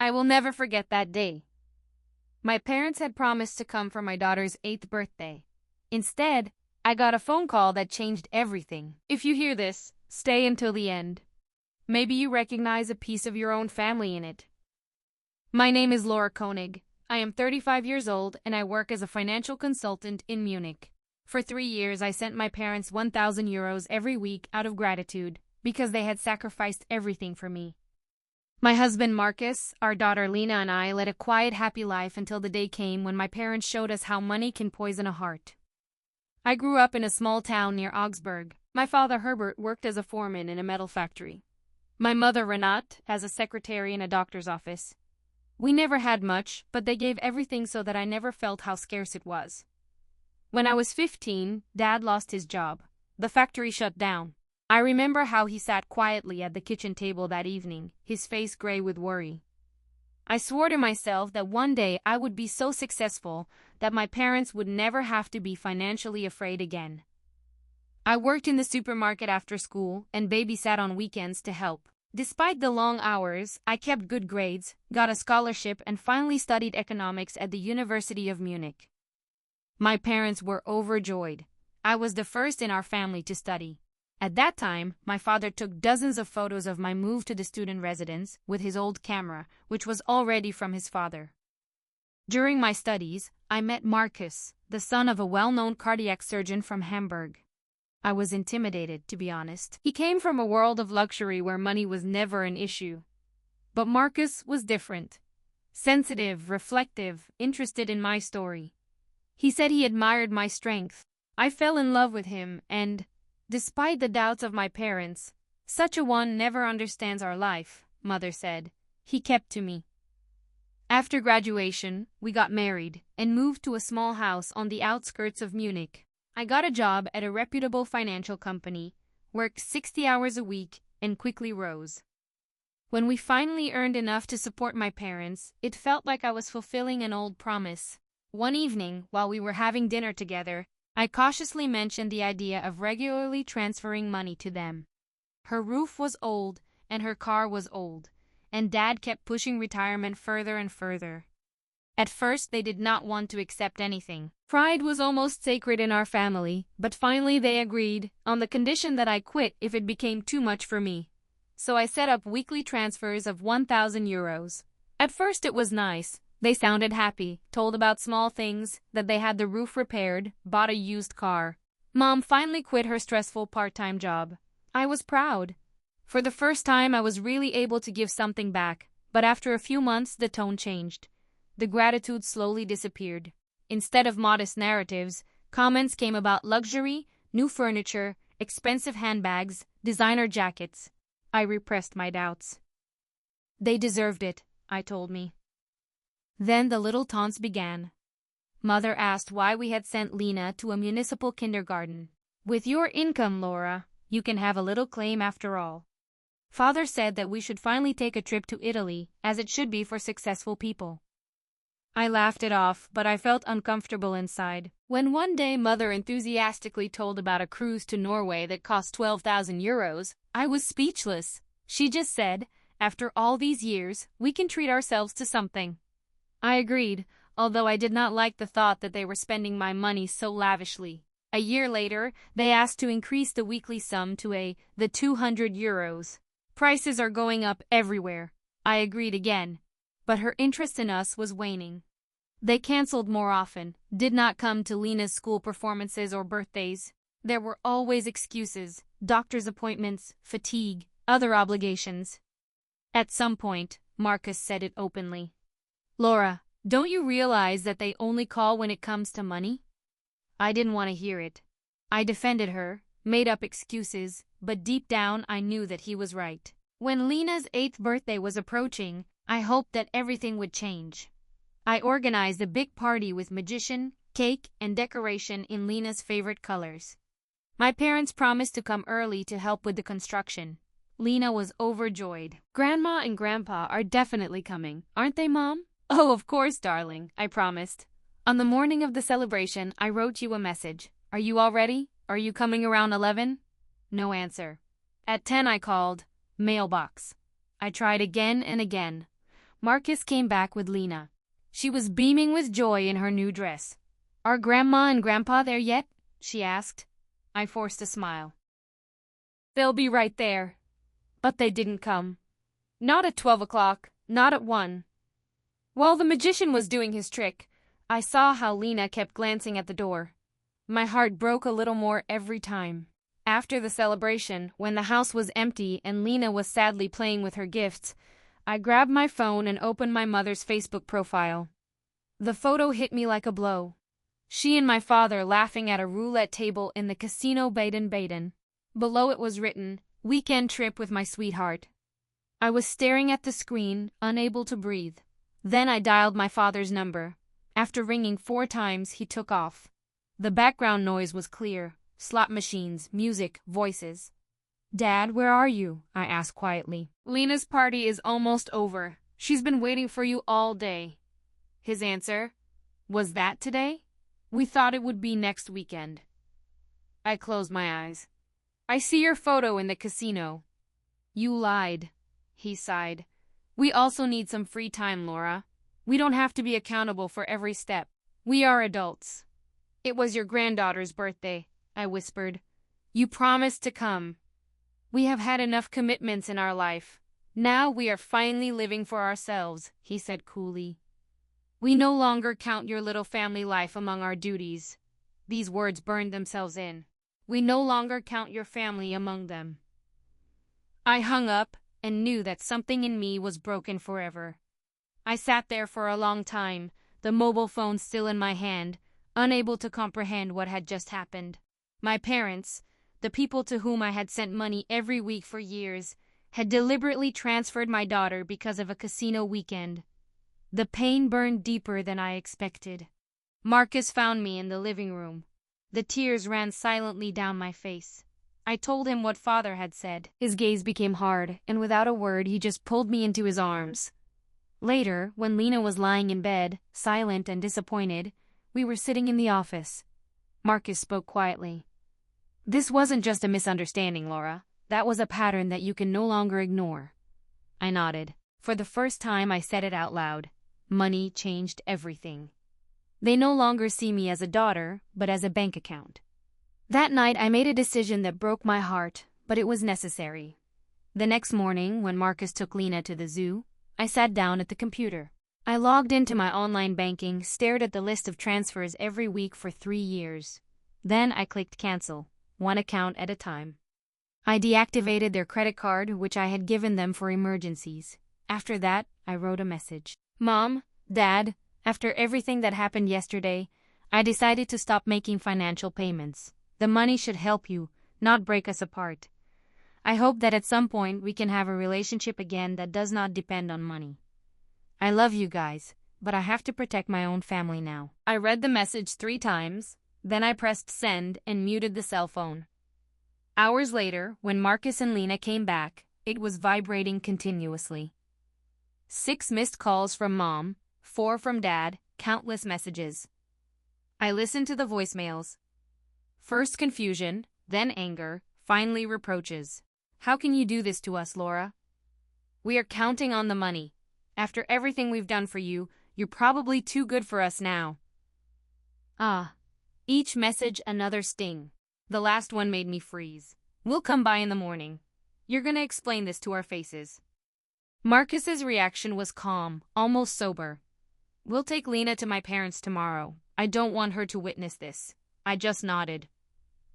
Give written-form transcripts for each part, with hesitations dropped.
I will never forget that day. My parents had promised to come for my daughter's 8th birthday. Instead, I got a phone call that changed everything. If you hear this, stay until the end. Maybe you recognize a piece of your own family in it. My name is Laura Koenig. I am 35 years old and I work as a financial consultant in Munich. For 3 years, I sent my parents 1,000 euros every week out of gratitude because they had sacrificed everything for me. My husband Marcus, our daughter Lina, and I led a quiet, happy life until the day came when my parents showed us how money can poison a heart. I grew up in a small town near Augsburg. My father Herbert worked as a foreman in a metal factory. My mother Renate as a secretary in a doctor's office. We never had much, but they gave everything so that I never felt how scarce it was. When I was 15, Dad lost his job. The factory shut down. I remember how he sat quietly at the kitchen table that evening, his face gray with worry. I swore to myself that one day I would be so successful that my parents would never have to be financially afraid again. I worked in the supermarket after school and babysat on weekends to help. Despite the long hours, I kept good grades, got a scholarship, and finally studied economics at the University of Munich. My parents were overjoyed. I was the first in our family to study. At that time, my father took dozens of photos of my move to the student residence with his old camera, which was already from his father. During my studies, I met Marcus, the son of a well-known cardiac surgeon from Hamburg. I was intimidated, to be honest. He came from a world of luxury where money was never an issue. But Marcus was different. Sensitive, reflective, interested in my story. He said he admired my strength. I fell in love with him and, despite the doubts of my parents, such a one never understands our life, Mother said. He kept to me. After graduation, we got married and moved to a small house on the outskirts of Munich. I got a job at a reputable financial company, worked 60 hours a week, and quickly rose. When we finally earned enough to support my parents, it felt like I was fulfilling an old promise. One evening, while we were having dinner together, I cautiously mentioned the idea of regularly transferring money to them. Her roof was old, and her car was old, and Dad kept pushing retirement further and further. At first, they did not want to accept anything. Pride was almost sacred in our family, but finally they agreed, on the condition that I quit if it became too much for me. So I set up weekly transfers of 1,000 euros. At first it was nice. They sounded happy, told about small things, that they had the roof repaired, bought a used car. Mom finally quit her stressful part-time job. I was proud. For the first time I was really able to give something back, but after a few months the tone changed. The gratitude slowly disappeared. Instead of modest narratives, comments came about luxury, new furniture, expensive handbags, designer jackets. I repressed my doubts. They deserved it, I told me. Then the little taunts began. Mother asked why we had sent Lina to a municipal kindergarten. With your income, Laura, you can have a little claim after all. Father said that we should finally take a trip to Italy, as it should be for successful people. I laughed it off, but I felt uncomfortable inside. When one day Mother enthusiastically told about a cruise to Norway that cost 12,000 euros, I was speechless. She just said, after all these years, we can treat ourselves to something. I agreed, although I did not like the thought that they were spending my money so lavishly. A year later, they asked to increase the weekly sum to the 200 euros. Prices are going up everywhere. I agreed again. But her interest in us was waning. They canceled more often, did not come to Lina's school performances or birthdays. There were always excuses, doctor's appointments, fatigue, other obligations. At some point, Marcus said it openly. Laura, don't you realize that they only call when it comes to money? I didn't want to hear it. I defended her, made up excuses, but deep down I knew that he was right. When Lina's 8th birthday was approaching, I hoped that everything would change. I organized a big party with magician, cake, and decoration in Lina's favorite colors. My parents promised to come early to help with the construction. Lina was overjoyed. Grandma and Grandpa are definitely coming, aren't they, Mom? Oh, of course, darling, I promised. On the morning of the celebration, I wrote you a message. Are you all ready? Are you coming around 11? No answer. At 10 I called. Mailbox. I tried again and again. Marcus came back with Lina. She was beaming with joy in her new dress. "Are Grandma and Grandpa there yet?" she asked. I forced a smile. "They'll be right there." But they didn't come. Not at 12 o'clock, not at 1. While the magician was doing his trick, I saw how Lina kept glancing at the door. My heart broke a little more every time. After the celebration, when the house was empty and Lina was sadly playing with her gifts, I grabbed my phone and opened my mother's Facebook profile. The photo hit me like a blow. She and my father laughing at a roulette table in the casino Baden-Baden. Below it was written, "Weekend trip with my sweetheart." I was staring at the screen, unable to breathe. Then I dialed my father's number. After ringing 4 times, he took off. The background noise was clear. Slot machines, music, voices. "Dad, where are you?" I asked quietly. "Lina's party is almost over. She's been waiting for you all day." His answer, "Was that today? We thought it would be next weekend." I closed my eyes. "I see your photo in the casino." "You lied," he sighed. "We also need some free time, Laura. We don't have to be accountable for every step. We are adults." "It was your granddaughter's birthday," I whispered. "You promised to come. We have had enough commitments in our life. Now we are finally living for ourselves," he said coolly. "We no longer count your little family life among our duties." These words burned themselves in. "We no longer count your family among them." I hung up and knew that something in me was broken forever. I sat there for a long time, the mobile phone still in my hand, unable to comprehend what had just happened. My parents, the people to whom I had sent money every week for years, had deliberately transferred my daughter because of a casino weekend. The pain burned deeper than I expected. Marcus found me in the living room. The tears ran silently down my face. I told him what Father had said. His gaze became hard, and without a word he just pulled me into his arms. Later, when Lina was lying in bed, silent and disappointed, we were sitting in the office. Marcus spoke quietly. "This wasn't just a misunderstanding, Laura. That was a pattern that you can no longer ignore." I nodded. For the first time I said it out loud. Money changed everything. They no longer see me as a daughter, but as a bank account. That night I made a decision that broke my heart, but it was necessary. The next morning, when Marcus took Lina to the zoo, I sat down at the computer. I logged into my online banking, stared at the list of transfers every week for 3 years. Then I clicked cancel, one account at a time. I deactivated their credit card, which I had given them for emergencies. After that, I wrote a message. "Mom, Dad, after everything that happened yesterday, I decided to stop making financial payments. The money should help you, not break us apart. I hope that at some point we can have a relationship again that does not depend on money. I love you guys, but I have to protect my own family now." I read the message 3 times, then I pressed send and muted the cell phone. Hours later, when Marcus and Lina came back, it was vibrating continuously. 6 missed calls from Mom, 4 from Dad, countless messages. I listened to the voicemails. First confusion, then anger, finally reproaches. "How can you do this to us, Laura? We are counting on the money. After everything we've done for you, you're probably too good for us now." Each message another sting. The last one made me freeze. "We'll come by in the morning. You're gonna explain this to our faces." Marcus's reaction was calm, almost sober. "We'll take Lina to my parents tomorrow. I don't want her to witness this." I just nodded.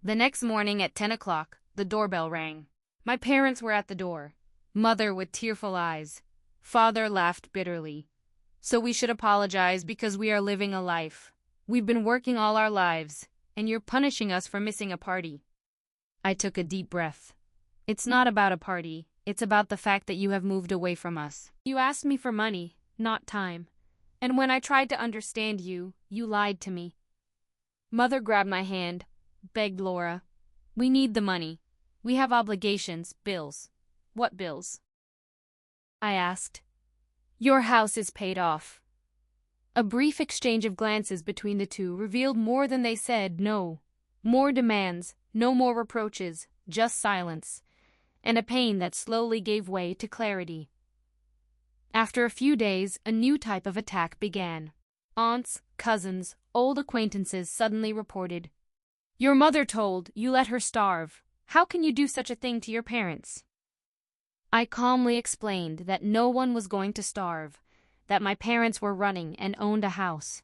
The next morning at 10 o'clock, the doorbell rang. My parents were at the door. Mother with tearful eyes. Father laughed bitterly. "So we should apologize because we are living a life. We've been working all our lives, and you're punishing us for missing a party." I took a deep breath. "It's not about a party. It's about the fact that you have moved away from us. You asked me for money, not time. And when I tried to understand you, you lied to me." Mother grabbed my hand, begged Laura. "We need the money. We have obligations, bills." "What bills?" I asked. "Your house is paid off." A brief exchange of glances between the two revealed more than they said. No. More demands, no more reproaches, just silence, and a pain that slowly gave way to clarity. After a few days, a new type of attack began. Aunts, cousins, old acquaintances suddenly reported, "Your mother told you let her starve. How can you do such a thing to your parents?" I calmly explained that no one was going to starve, that my parents were running and owned a house.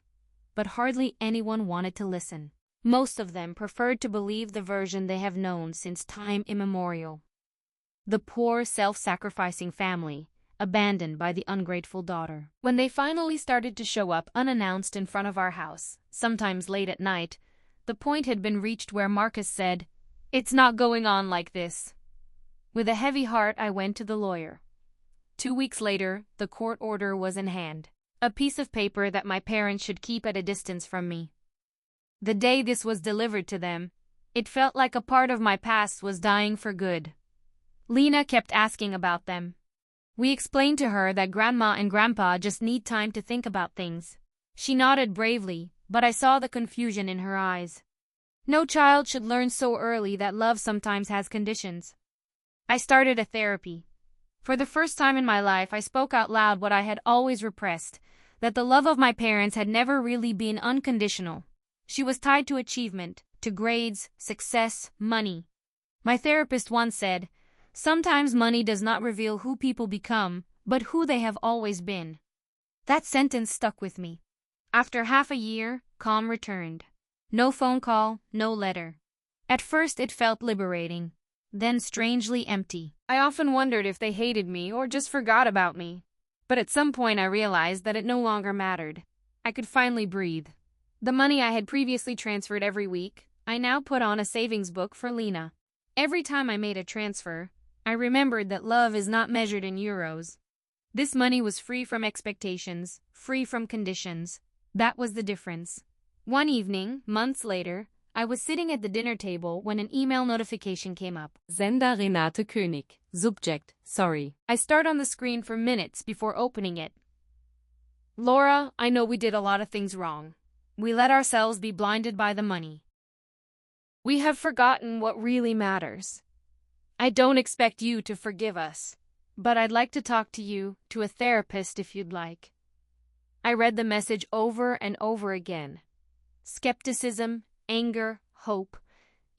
But hardly anyone wanted to listen. Most of them preferred to believe the version they have known since time immemorial. The poor, self-sacrificing family, abandoned by the ungrateful daughter. When they finally started to show up unannounced in front of our house, sometimes late at night, the point had been reached where Marcus said, "It's not going on like this." With a heavy heart, I went to the lawyer. 2 weeks later, the court order was in hand, a piece of paper that my parents should keep at a distance from me. The day this was delivered to them, it felt like a part of my past was dying for good. Lina kept asking about them. We explained to her that Grandma and Grandpa just need time to think about things. She nodded bravely, but I saw the confusion in her eyes. No child should learn so early that love sometimes has conditions. I started a therapy. For the first time in my life, I spoke out loud what I had always repressed, that the love of my parents had never really been unconditional. She was tied to achievement, to grades, success, money. My therapist once said, "Sometimes money does not reveal who people become, but who they have always been." That sentence stuck with me. After half a year, calm returned. No phone call, no letter. At first it felt liberating, then strangely empty. I often wondered if they hated me or just forgot about me. But at some point I realized that it no longer mattered. I could finally breathe. The money I had previously transferred every week, I now put on a savings book for Lina. Every time I made a transfer, I remembered that love is not measured in euros. This money was free from expectations, free from conditions. That was the difference. One evening, months later, I was sitting at the dinner table when an email notification came up. Sender Renate König. Subject, sorry. I stared on the screen for minutes before opening it. "Laura, I know we did a lot of things wrong. We let ourselves be blinded by the money. We have forgotten what really matters. I don't expect you to forgive us, but I'd like to talk to you, to a therapist if you'd like." I read the message over and over again. Skepticism, anger, hope,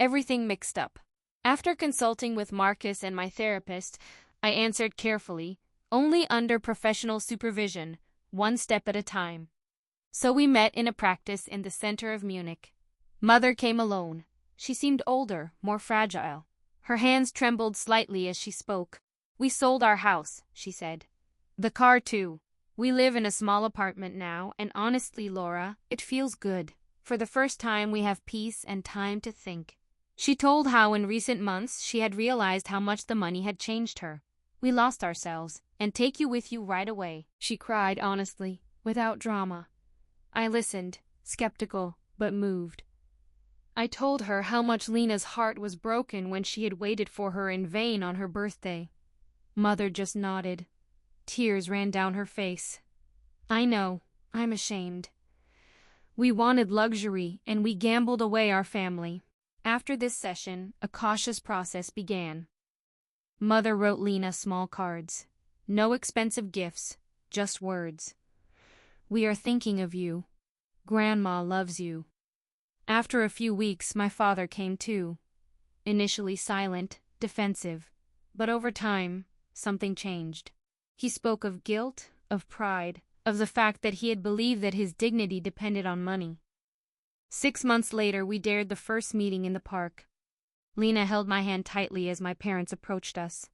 everything mixed up. After consulting with Marcus and my therapist, I answered carefully, only under professional supervision, one step at a time. So we met in a practice in the center of Munich. Mother came alone. She seemed older, more fragile. Her hands trembled slightly as she spoke. "We sold our house," she said. "The car too. We live in a small apartment now, and honestly, Laura, it feels good. For the first time, we have peace and time to think." She told how in recent months she had realized how much the money had changed her. "We lost ourselves, and take you with you right away," she cried honestly, without drama. I listened, skeptical, but moved. I told her how much Lina's heart was broken when she had waited for her in vain on her birthday. Mother just nodded. Tears ran down her face. "I know, I'm ashamed. We wanted luxury, and we gambled away our family." After this session, a cautious process began. Mother wrote Lina small cards. No expensive gifts, just words. "We are thinking of you. Grandma loves you." After a few weeks, my father came too. Initially silent, defensive, but over time, something changed. He spoke of guilt, of pride, of the fact that he had believed that his dignity depended on money. 6 months later, we dared the first meeting in the park. Lina held my hand tightly as my parents approached us.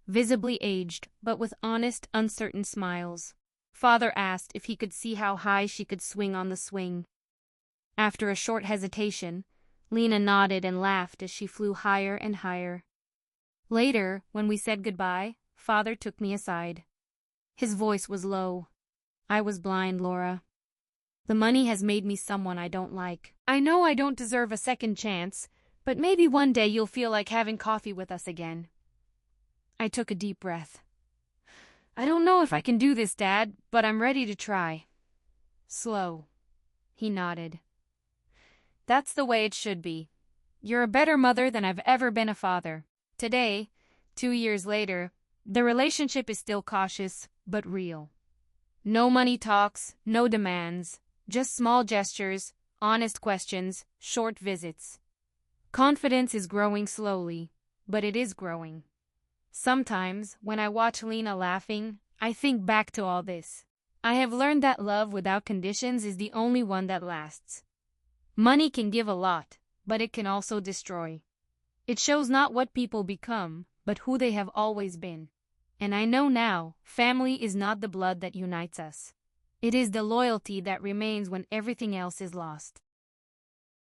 Visibly aged, but with honest, uncertain smiles. Father asked if he could see how high she could swing on the swing. After a short hesitation, Lina nodded and laughed as she flew higher and higher. Later, when we said goodbye, Father took me aside. His voice was low. "I was blind, Laura. The money has made me someone I don't like. I know I don't deserve a second chance, but maybe one day you'll feel like having coffee with us again." I took a deep breath. "I don't know if I can do this, Dad, but I'm ready to try." "Slow." He nodded. "That's the way it should be. You're a better mother than I've ever been a father." Today, 2 years later, the relationship is still cautious, but real. No money talks, no demands, just small gestures, honest questions, short visits. Confidence is growing slowly, but it is growing. Sometimes, when I watch Lina laughing, I think back to all this. I have learned that love without conditions is the only one that lasts. Money can give a lot, but it can also destroy. It shows not what people become, but who they have always been. And I know now, family is not the blood that unites us. It is the loyalty that remains when everything else is lost.